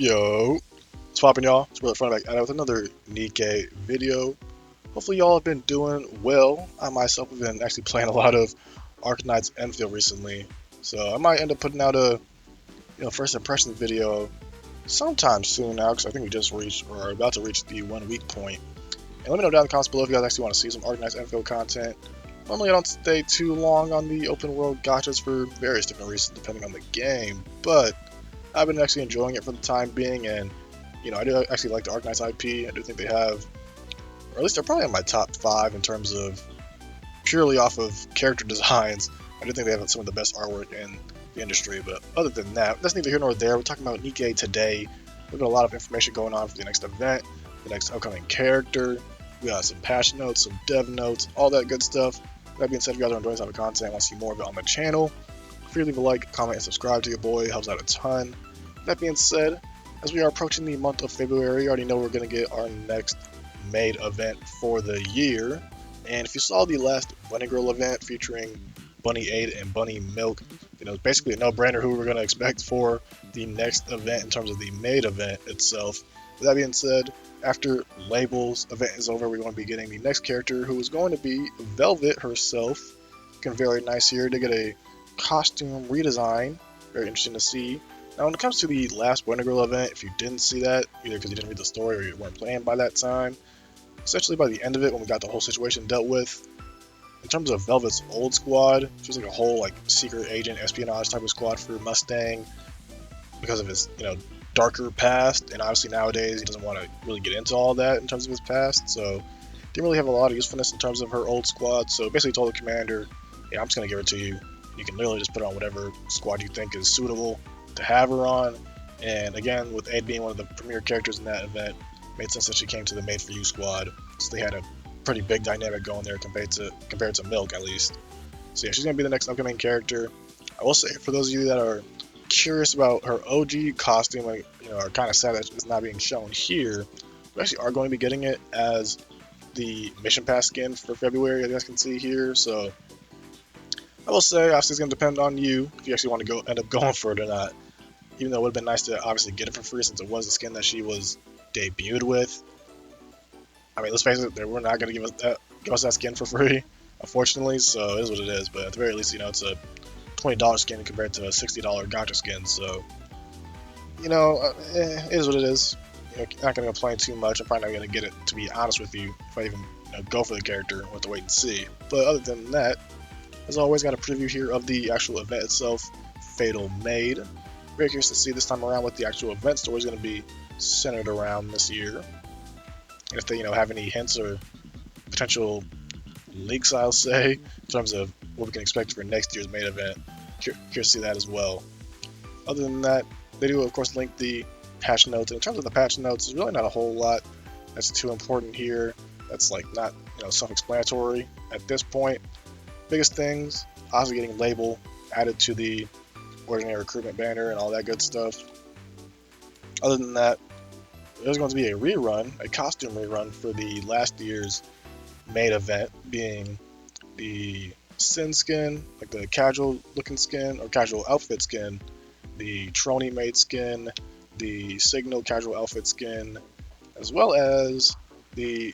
Yo, what's poppin', y'all? It's Brother Front back at it with another Nikke video. Hopefully y'all have been doing well. I myself have been actually playing a lot of Arknights Enfield recently, so I might end up putting out a first impressions video sometime soon now, because I think we just reached or are about to reach the 1 week point. And let me know down in the comments below if you guys actually want to see some Arknights Enfield content. Normally I don't stay too long on the open world gachas for various different reasons depending on the game, but I've been actually enjoying it for the time being, and I do actually like the Arknights IP. I do think they have, or at least they're probably in my top 5 in terms of purely off of character designs. I do think they have some of the best artwork in the industry, but other than that, that's neither here nor there. We're talking about Nikke today. We've got a lot of information going on for the next event, the next upcoming character. We got some patch notes, some dev notes, all that good stuff. That being said, if you guys are enjoying this type of content and want to see more of it on the channel, feel free to leave a like, comment, and subscribe to your boy. It helps out a ton. That being said, as we are approaching the month of February, you already know we're going to get our next maid event for the year. And if you saw the last Bunny Girl event featuring Bunny 8 and Bunny Milk, it's basically a no-brainer who we're going to expect for the next event in terms of the maid event itself. With that being said, after Label's event is over, we're going to be getting the next character, who is going to be Velvet herself. Looking very nice here to get a costume redesign. Very interesting to see. Now, when it comes to the last Winter Girl event, if you didn't see that, either because you didn't read the story or you weren't playing by that time, essentially by the end of it, when we got the whole situation dealt with, in terms of Velvet's old squad, she was like a whole secret agent espionage type of squad for Mustang because of his darker past, and obviously nowadays he doesn't want to really get into all that in terms of his past, so didn't really have a lot of usefulness in terms of her old squad. So basically told the commander, yeah, I'm just gonna give it to you. You can literally just put on whatever squad you think is suitable to have her on. And again, with Ed being one of the premier characters in that event, it made sense that she came to the Made for You squad, so they had a pretty big dynamic going there compared to Milk, at least. So yeah, she's gonna be the next upcoming character. I will say, for those of you that are curious about her OG costume, are kind of sad that it's not being shown here, we actually are going to be getting it as the mission pass skin for February, as you guys can see here. So I will say, obviously, it's going to depend on you if you actually want to end up going for it or not. Even though it would have been nice to obviously get it for free, since it was the skin that she was debuted with. I mean, let's face it, they were not going to give us that skin for free, unfortunately. So it is what it is. But at the very least, it's a $20 skin compared to a $60 gacha skin. So it is what it is. Not going to complain too much. I'm probably not going to get it, to be honest with you, if I even go for the character. We'll have to wait and see. But other than that, as always, got a preview here of the actual event itself, Fatal Maid. Very curious to see this time around what the actual event story is going to be centered around this year. And if they, have any hints or potential leaks, I'll say, in terms of what we can expect for next year's main event. Curious to see that as well. Other than that, they do, of course, link the patch notes. And in terms of the patch notes, there's really not a whole lot that's too important here. That's not, self-explanatory at this point. Biggest things, obviously getting Label added to the ordinary recruitment banner and all that good stuff. Other than that, there's going to be a rerun, a costume rerun for the last year's main event, being the Sin skin, like the casual looking skin or casual outfit skin, the Trony maid skin, the Signal casual outfit skin, as well as the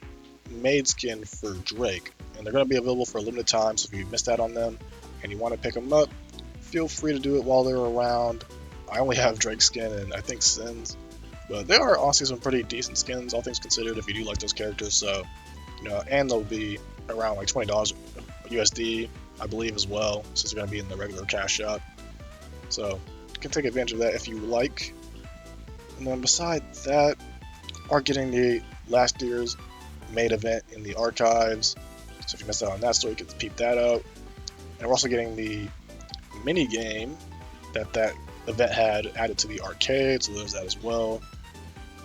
maid skin for Drake. And they're going to be available for a limited time, so if you missed out on them and you want to pick them up, feel free to do it while they're around. I only have Drake skin and I think Sins, but they are honestly some pretty decent skins, all things considered, if you do like those characters. So, and they'll be around $20 USD, I believe, as well, since they're going to be in the regular cash shop. So you can take advantage of that if you like. And then beside that, are getting the last year's main event in the archives. So if you missed out on that story, you can peep that out. And we're also getting the mini game that event had added to the arcade, so there's that as well.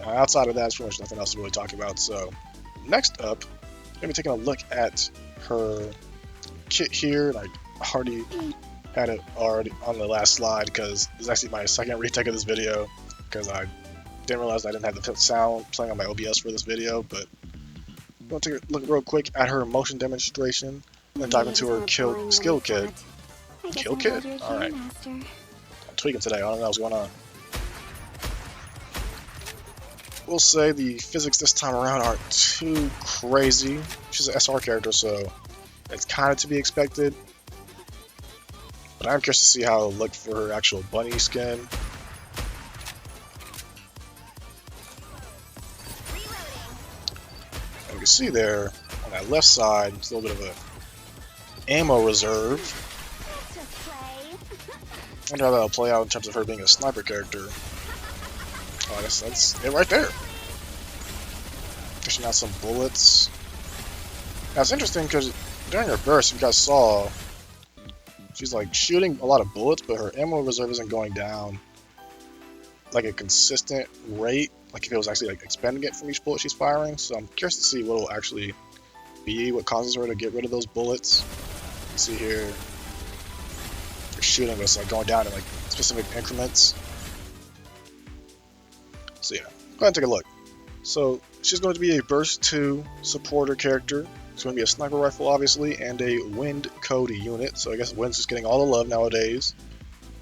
Outside of that, there's pretty much nothing else to really talk about. So next up, we're going to be taking a look at her kit here. And I already had it on the last slide because it's actually my second retake of this video, because I didn't realize I didn't have the sound playing on my OBS for this video. But I'm going to take a look real quick at her motion demonstration and then dive into her skill kit. Kill kit? Alright. I'm tweaking today, I don't know what's going on. We'll say the physics this time around aren't too crazy. She's an SR character, so it's kind of to be expected. But I'm curious to see how it'll look for her actual bunny skin. And you can see there on that left side, it's a little bit of a ammo reserve. I wonder how that'll play out in terms of her being a sniper character. Oh, I guess that's it right there. Dishing out some bullets. Now it's interesting because during her burst, you guys saw she's like shooting a lot of bullets, but her ammo reserve isn't going down like a consistent rate, like if it was actually like expending it from each bullet she's firing. So I'm curious to see what will actually be what causes her to get rid of those bullets. You can see here, you're shooting, but it's like going down in like specific increments. So yeah, go ahead and take a look. So she's going to be a Burst 2 supporter character. It's going to be a sniper rifle, obviously, and a wind code unit. So I guess wind's just getting all the love nowadays.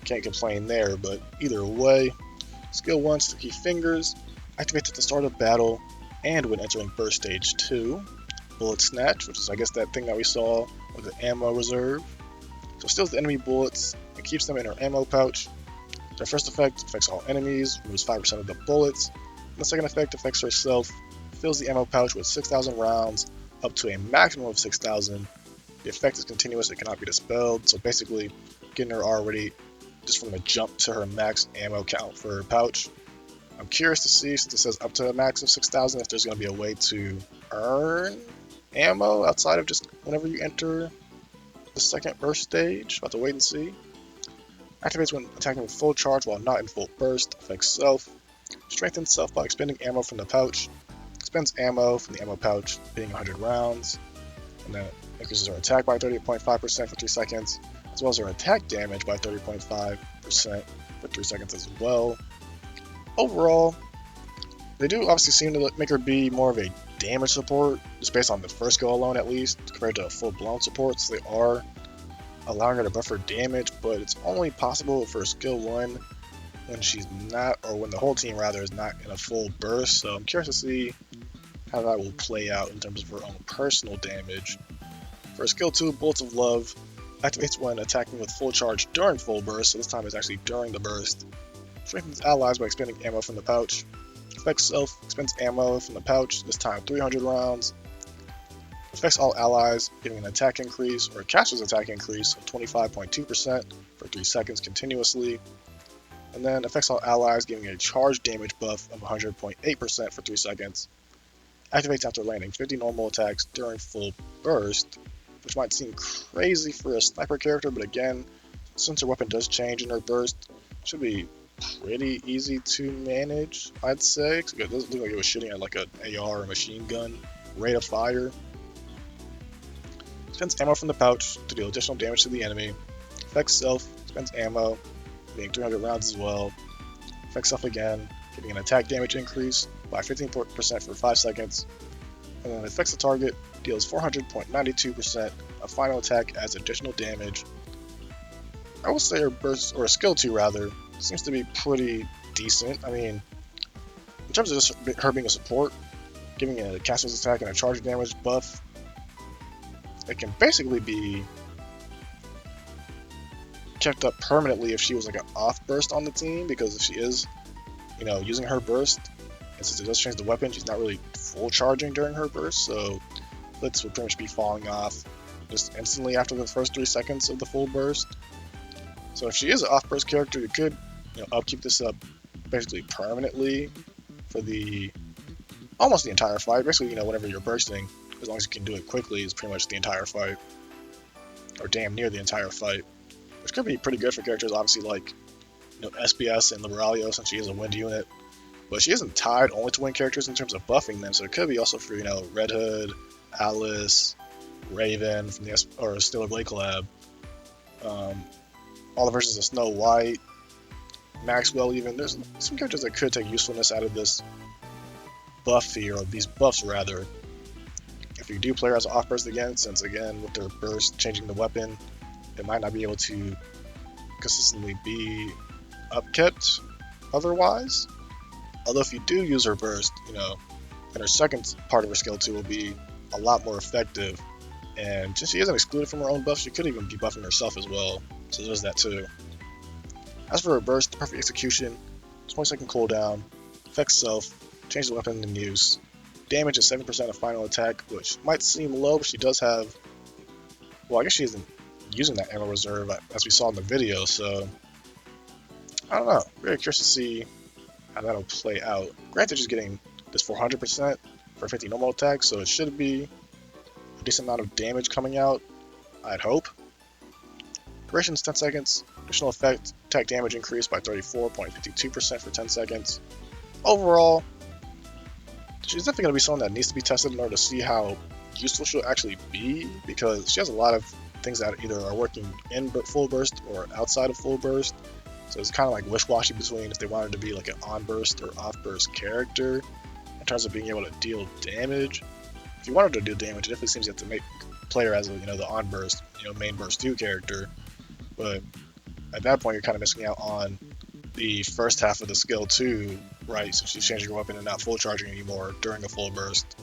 Can't complain there, but either way, skill 1, Sticky Fingers, activates at the start of battle and when entering Burst Stage 2. Bullet Snatch, which is I guess that thing that we saw with the ammo reserve. So steals the enemy bullets and keeps them in her ammo pouch. Their first effect affects all enemies, removes 5% of the bullets. And the second effect affects herself, fills the ammo pouch with 6,000 rounds, up to a maximum of 6,000. The effect is continuous, it cannot be dispelled, so basically getting her already just from the jump to her max ammo count for her pouch. I'm curious to see, since it says up to a max of 6,000, if there's going to be a way to earn ammo outside of just whenever you enter the second burst stage. About to wait and see. Activates when attacking with full charge while not in full burst. Affects self. Strengthens self by expending ammo from the pouch. Expends ammo from the ammo pouch, being 100 rounds. And then increases her attack by 30.5% for 3 seconds, as well as her attack damage by 30.5% for 3 seconds as well. Overall, they do obviously seem to make her be more of a damage support, just based on the first go alone at least, compared to full-blown supports. They are allowing her to buff her damage, but it's only possible for skill 1 when she's not, or when the whole team rather, is not in a full burst. So I'm curious to see how that will play out in terms of her own personal damage. For skill 2, Bullets of Love, activates when attacking with full charge during full burst, so this time it's actually during the burst. Strengthens allies by expending ammo from the pouch. Affects self, expends ammo from the pouch, this time 300 rounds. Affects all allies, giving an attack increase, or a caster's attack increase of 25.2% for 3 seconds continuously. And then affects all allies, giving a charge damage buff of 100.8% for 3 seconds. Activates after landing 50 normal attacks during full burst, which might seem crazy for a sniper character, but again, since her weapon does change in her burst, it should be pretty easy to manage, I'd say. It doesn't look like it was shooting at like an AR or machine gun rate of fire. Spends ammo from the pouch to deal additional damage to the enemy. Affects self, spends ammo, being 300 rounds as well. Affects self again, giving an attack damage increase by 15% for 5 seconds. And then affects the target, deals 400.92% of final attack as additional damage. I will say her burst, or skill 2 rather, seems to be pretty decent. I mean, in terms of just her being a support, giving a caster's attack and a charge damage buff, it can basically be kept up permanently if she was like an off burst on the team, because if she is, using her burst, and since it does change the weapon, she's not really full charging during her burst, so blitz would pretty much be falling off just instantly after the first 3 seconds of the full burst. So if she is an off burst character, you could upkeep this up basically permanently for almost the entire fight. Basically, whenever you're bursting, as long as you can do it quickly, is pretty much the entire fight, or damn near the entire fight, which could be pretty good for characters obviously like SBS and Liberalio, since she is a wind unit. But she isn't tied only to wind characters in terms of buffing them, so it could be also for Red Hood, Alice, Raven from the Steeler Blade collab, all the versions of Snow White, Maxwell even. There's some characters that could take usefulness out of this buff here, or these buffs rather. If you do play her as an off burst again, since again with their burst changing the weapon, it might not be able to consistently be upkept otherwise. Although if you do use her burst, then her second part of her skill 2 will be a lot more effective. And since she isn't excluded from her own buff, she could even be buffing herself as well. So there's that too. As for her burst, perfect execution, 20-second cooldown, affects self, changes the weapon in use. Damage is 7% of final attack, which might seem low, but she does have... Well, I guess she isn't using that ammo reserve as we saw in the video, so... I don't know. Very curious to see how that'll play out. Granted, she's getting this 400% for 50 normal attack, so it should be a decent amount of damage coming out, I'd hope. Duration is 10 seconds. Additional effect, attack damage increased by 34.52% for 10 seconds. Overall, she's definitely going to be someone that needs to be tested in order to see how useful she'll actually be, because she has a lot of things that either are working in full burst or outside of full burst. So it's kind of like wish-washy between if they wanted to be like an on-burst or off-burst character in terms of being able to deal damage. If you wanted to deal damage, it definitely seems you have to make player as a, the on-burst, main burst 2 character. But at that point, you're kind of missing out on the first half of the skill 2, right? Since she's changing her weapon and not full charging anymore during a full burst.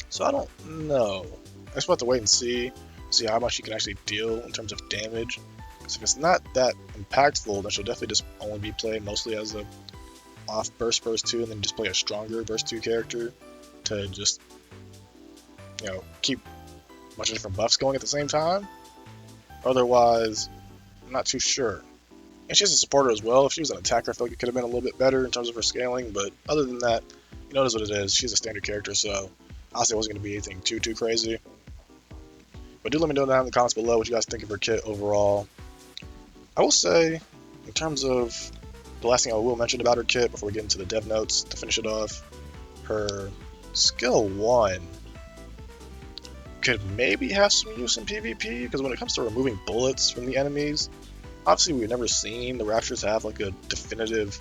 So I don't know. I just want to wait and see how much she can actually deal in terms of damage. Because if it's not that impactful, then she'll definitely just only be played mostly as a off burst 2, and then just play a stronger burst 2 character to just keep a bunch of different buffs going at the same time. Otherwise, I'm not too sure. And she's a supporter as well. If she was an attacker, I feel like it could have been a little bit better in terms of her scaling, but other than that, it is what it is. She's a standard character, so honestly it wasn't going to be anything too crazy. But do let me know down in the comments below what you guys think of her kit overall. I will say, in terms of the last thing I will mention about her kit before we get into the dev notes to finish it off, her skill 1 could maybe have some use in PvP, because when it comes to removing bullets from the enemies, obviously we've never seen the Raptors have like a definitive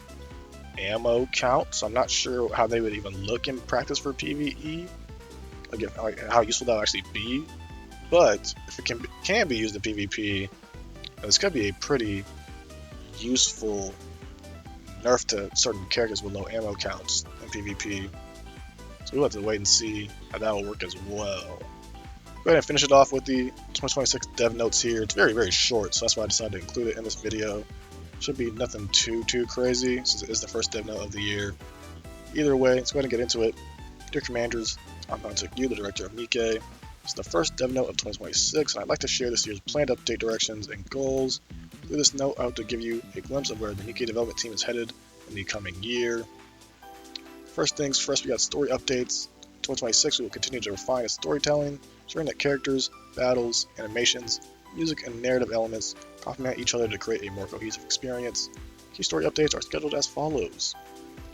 ammo count, so I'm not sure how they would even look in practice for PvE, like how useful that would actually be. But if it can be used in PvP, this could be a pretty useful nerf to certain characters with low ammo counts in PvP. So we'll have to wait and see how that will work as well. Go ahead and finish it off with the 2026 dev notes here. It's very short, so that's why I decided to include it in this video. Should be nothing too crazy, since it is the first dev note of the year. Either way, let's go ahead and get into it. Dear Commanders, I'm going to take you, the director of Nikke. It's the first dev note of 2026, and I'd like to share this year's planned update directions and goals. Through this note, I hope to give you a glimpse of where the Nikke development team is headed in the coming year. First things first, we got story updates. 2026, we will continue to refine its storytelling, ensuring that characters, battles, animations, music, and narrative elements complement each other to create a more cohesive experience. Key story updates are scheduled as follows.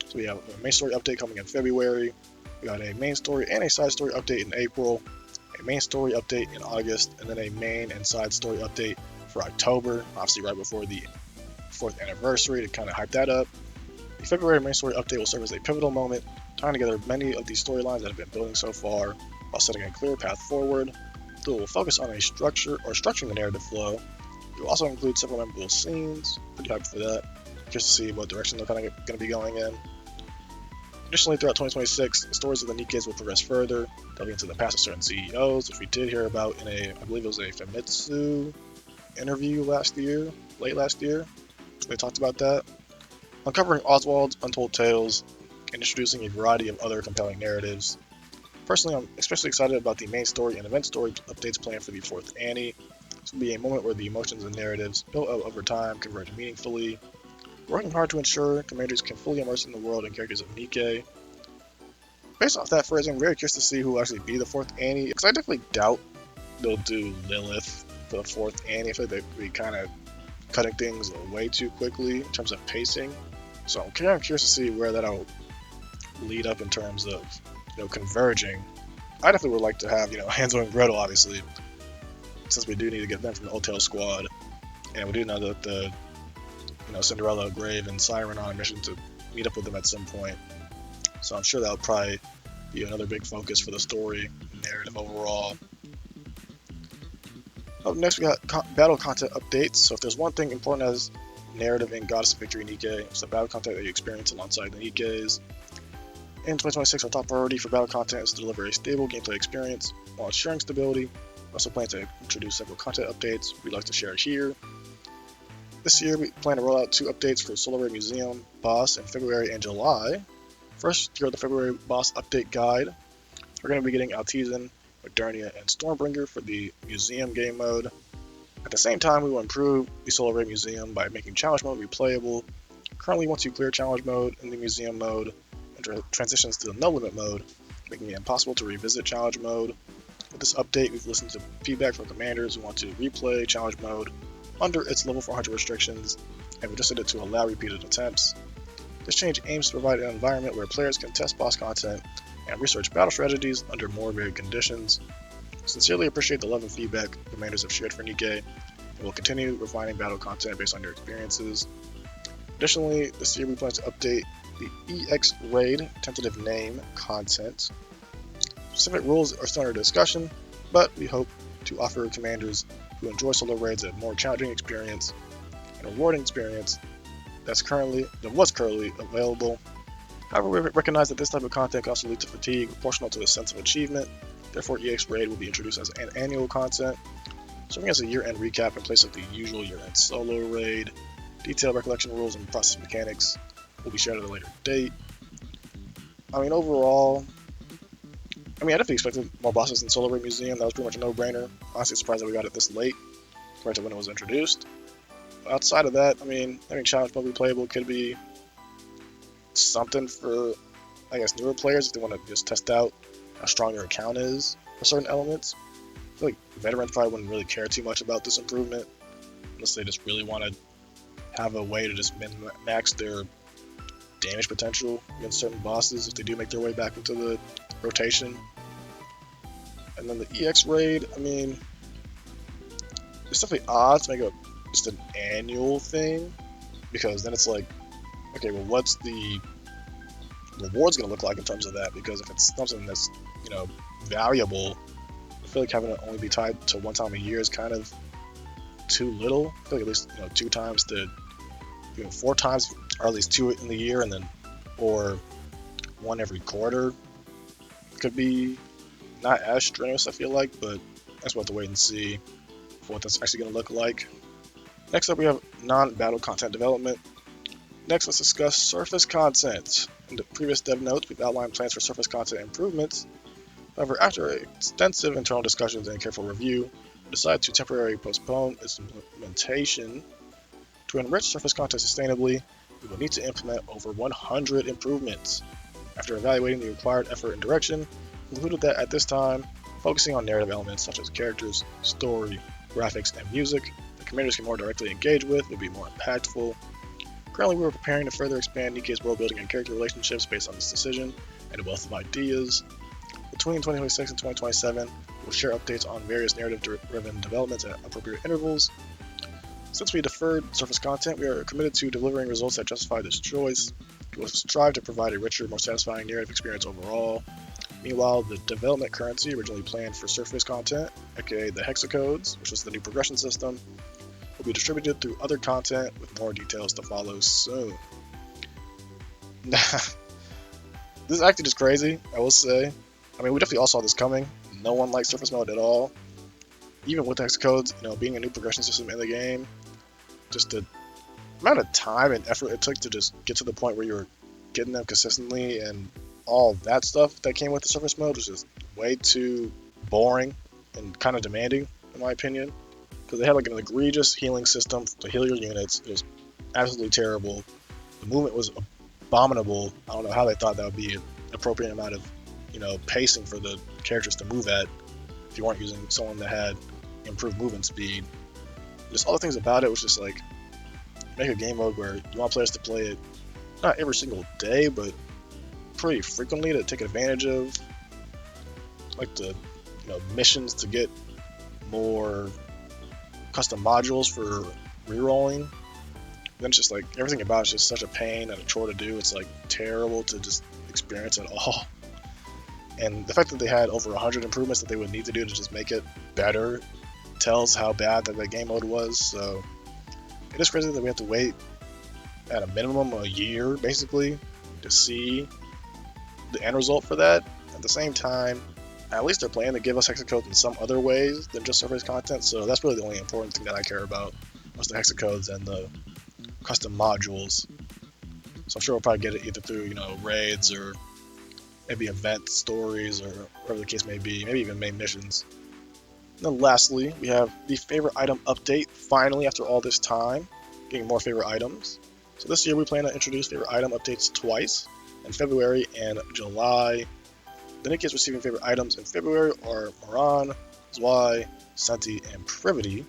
So we have a main story update coming in February, we got a main story and a side story update in April, a main story update in August, and then a main and side story update for October, obviously right before the 4th anniversary to kind of hype that up. The February main story update will serve as a pivotal moment, tying together many of these storylines that have been building so far, while setting a clear path forward. It will focus on structuring the narrative flow. It will also include several memorable scenes. Pretty hyped for that. Just to see what direction they're kind of going to be going in. Additionally, throughout 2026, the stories of the Nikkes will progress further, delving into the past of certain CEOs, which we did hear about in I believe it was a Famitsu interview late last year. They talked about that. Uncovering Oswald's untold tales, and introducing a variety of other compelling narratives. Personally, I'm especially excited about the main story and event story updates planned for the 4th Annie. This will be a moment where the emotions and narratives built up over time converge meaningfully. We're working hard to ensure commanders can fully immerse in the world and characters of Nikke. Based off that phrasing, I'm very curious to see who will actually be the 4th Annie, because I definitely doubt they'll do Lilith for the 4th Annie. I feel like they'd be kind of cutting things way too quickly in terms of pacing. So I'm kind of curious to see where that'll lead up in terms of converging. I definitely would like to have Hansel and Gretel, obviously, since we do need to get them from the Hotel Squad, and we do know that the Cinderella, Grave, and Siren are on a mission to meet up with them at some point. So I'm sure that'll probably be another big focus for the story narrative overall. Up next, we got battle content updates. So if there's one thing important as narrative in Goddess of Victory Nikke. It's the battle content that you experience alongside the Nikkes. In 2026, our top priority for battle content is to deliver a stable gameplay experience while ensuring stability. We also plan to introduce several content updates we'd like to share here. This year, we plan to roll out 2 updates for Solar Ray Museum boss in February and July. First, here are the February boss update guide. We're going to be getting Altizen, Modernia, and Stormbringer for the museum game mode. At the same time, we will improve the Solar Ray Museum by making challenge mode replayable. Currently, once you clear challenge mode in the museum mode, it transitions to the no limit mode, making it impossible to revisit challenge mode. With this update, we've listened to feedback from commanders who want to replay challenge mode under its level 400 restrictions, and adjusted it to allow repeated attempts. This change aims to provide an environment where players can test boss content and research battle strategies under more varied conditions. Sincerely appreciate the love and feedback commanders have shared for Nikke, and will continue refining battle content based on your experiences. Additionally, this year we plan to update the EX Raid tentative name content. Specific rules are still under discussion, but we hope to offer commanders who enjoy solo raids a more challenging experience and rewarding experience that was currently available. However, we recognize that this type of content can also lead to fatigue proportional to the sense of achievement. Therefore, EX Raid will be introduced as an annual content, serving as a year-end recap in place of the usual year-end solo raid. Detailed recollection rules and process mechanics will be shared at a later date. Overall, I definitely expected more bosses in Solar Ray Museum. That was pretty much a no-brainer. Honestly, surprised that we got it this late compared to when it was introduced. But outside of that, having challenge mode replayable could be something for, newer players if they want to just test out how strong their account is for certain elements. I feel like veterans probably wouldn't really care too much about this improvement unless they just really want to have a way to just min-max their damage potential against certain bosses if they do make their way back into the rotation. And then the EX Raid, it's definitely odd to make it just an annual thing, because then it's like, okay, well, what's the rewards going to look like in terms of that? Because if it's something that's, valuable, I feel like having it only be tied to one time a year is kind of too little. I feel like at least 2 times to 4 times, or at least 2 in the year, and then or 1 every quarter could be not as strenuous, I feel like, but that's what we'll have to wait and see for what that's actually going to look like. Next up, we have non-battle content development. Next, let's discuss surface content. In the previous dev notes, we've outlined plans for surface content improvements. However, after extensive internal discussions and careful review, we decided to temporarily postpone its implementation. To enrich surface content sustainably, we will need to implement over 100 improvements. After evaluating the required effort and direction, we concluded that at this time, focusing on narrative elements such as characters, story, graphics, and music that commanders can more directly engage with would be more impactful. Currently, we are preparing to further expand Nikke's world building and character relationships based on this decision and a wealth of ideas. Between 2026 and 2027, we'll share updates on various narrative-driven developments at appropriate intervals. Since we deferred surface content, we are committed to delivering results that justify this choice. We will strive to provide a richer, more satisfying narrative experience overall. Meanwhile, the development currency originally planned for surface content, aka the hexacodes, which was the new progression system, will be distributed through other content with more details to follow soon. This is actually just crazy, I will say. We definitely all saw this coming. No one liked surface mode at all. Even with hexacodes, being a new progression system in the game, just the amount of time and effort it took to just get to the point where you were getting them consistently and all that stuff that came with the surface mode was just way too boring and kind of demanding, in my opinion. Because they had an egregious healing system to heal your units. It was absolutely terrible. The movement was abominable. I don't know how they thought that would be an appropriate amount of, pacing for the characters to move at if you weren't using someone that had improved movement speed. Just all the things about it was just make a game mode where you want players to play it not every single day, but pretty frequently to take advantage of the missions to get more custom modules for rerolling. Then it's just everything about it's just such a pain and a chore to do. It's terrible to just experience at all. And the fact that they had over 100 improvements that they would need to do to just make it better tells how bad that game mode was. So It is crazy that we have to wait at a minimum a year, basically, to see the end result for that. At the same time, at least they're planning to give us hexacodes in some other ways than just surface content, so that's really the only important thing that I care about, was the hexacodes and the custom modules. So I'm sure we'll probably get it either through, raids or maybe event stories or whatever the case may be, maybe even main missions. And then lastly, we have the favorite item update, finally after all this time, getting more favorite items. So this year we plan to introduce favorite item updates twice, in February and July. The Nikke is receiving favorite items in February are Moran, Zwei, Senti, and Privity.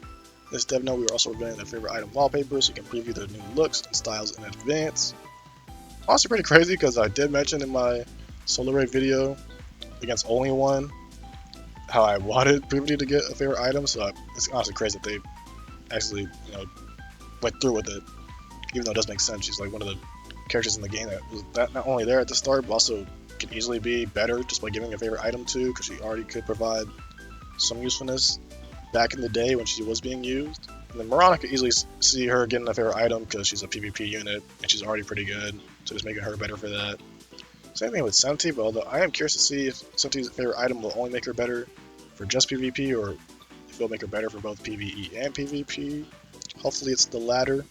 This dev note we are also revealing their favorite item wallpapers so you can preview their new looks and styles in advance. Honestly pretty crazy because I did mention in my Solar Ray video against Only One how I wanted Privity to get a favorite item, so it's honestly crazy that they actually, went through with it. Even though it does make sense, she's like one of the characters in the game that was not only there at the start, but also can easily be better just by giving a favorite item to, because she already could provide some usefulness back in the day when she was being used. And then Mirana could easily see her getting a favorite item because she's a PvP unit and she's already pretty good, so just making her better for that. Same thing with Senti, but although I am curious to see if Senti's favorite item will only make her better for just PvP or if it'll make her better for both PvE and PvP. Hopefully it's the latter.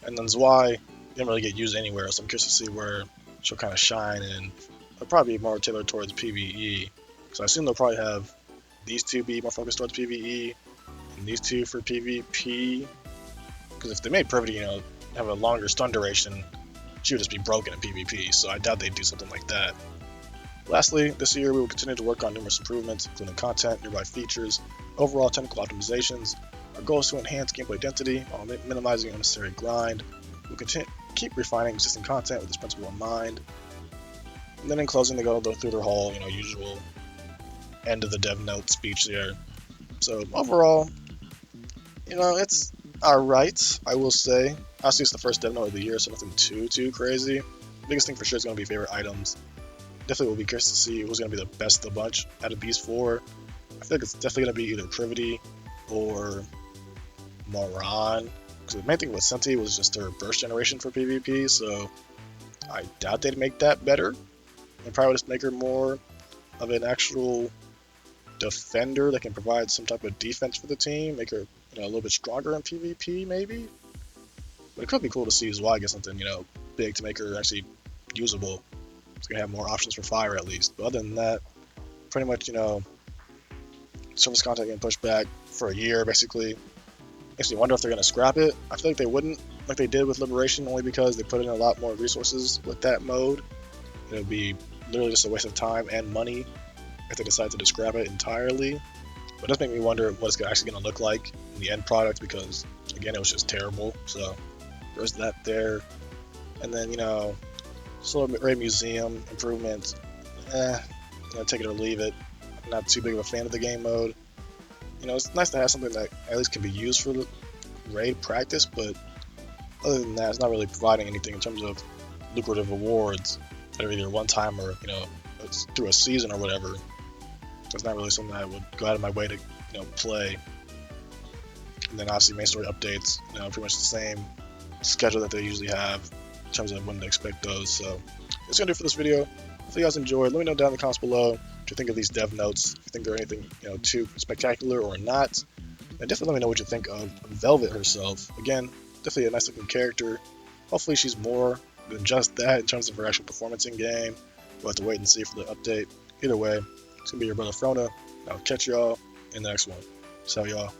And then Zwei didn't really get used anywhere, so I'm curious to see where she'll kind of shine, and it'll probably be more tailored towards PvE. So I assume they'll probably have these two be more focused towards PvE, and these two for PvP. Because if they made Privity, have a longer stun duration, she would just be broken in PvP, so I doubt they'd do something like that. Lastly, this year we will continue to work on numerous improvements, including content, nearby features, overall technical optimizations. Our goal is to enhance gameplay density while minimizing unnecessary grind. We'll keep refining existing content with this principle in mind. And then in closing, they go through their whole, usual end of the dev note speech there. So overall, it's alright, I will say. Obviously, it's the first dev note of the year, so nothing too crazy. The biggest thing for sure is going to be favorite items. Definitely will be curious to see who's going to be the best of the bunch out of these four. I feel like it's definitely going to be either Privity or Moran, because the main thing with Senti was just her burst generation for PvP, so I doubt they'd make that better. They'd probably just make her more of an actual defender that can provide some type of defense for the team, make her a little bit stronger in PvP maybe. But it could be cool to see Zwei get something big to make her actually usable. It's gonna have more options for fire at least. But other than that, pretty much surface content getting pushed back for a year basically. Makes me wonder if they're going to scrap it. I feel like they wouldn't, like they did with Liberation, only because they put in a lot more resources with that mode. It would be literally just a waste of time and money if they decide to just scrap it entirely. But it does make me wonder what it's actually going to look like in the end product, because again, it was just terrible. So there's that there. And then Solar Ray Museum improvements. Take it or leave it. I'm not too big of a fan of the game mode. It's nice to have something that at least can be used for the raid practice, but other than that, it's not really providing anything in terms of lucrative awards that are either one time or, it's through a season or whatever. It's not really something I would go out of my way to, play. And then obviously main story updates, pretty much the same schedule that they usually have in terms of when to expect those. So that's gonna do it for this video. Hopefully you guys enjoyed. Let me know down in the comments below what you think of these dev notes, if you think they're anything too spectacular or not. And definitely let me know what you think of Velvet herself. Again, definitely a nice looking character. Hopefully she's more than just that in terms of her actual performance in game. We'll have to wait and see for the update. Either way, it's gonna be your brother Frona. I'll catch y'all in the next one. So y'all.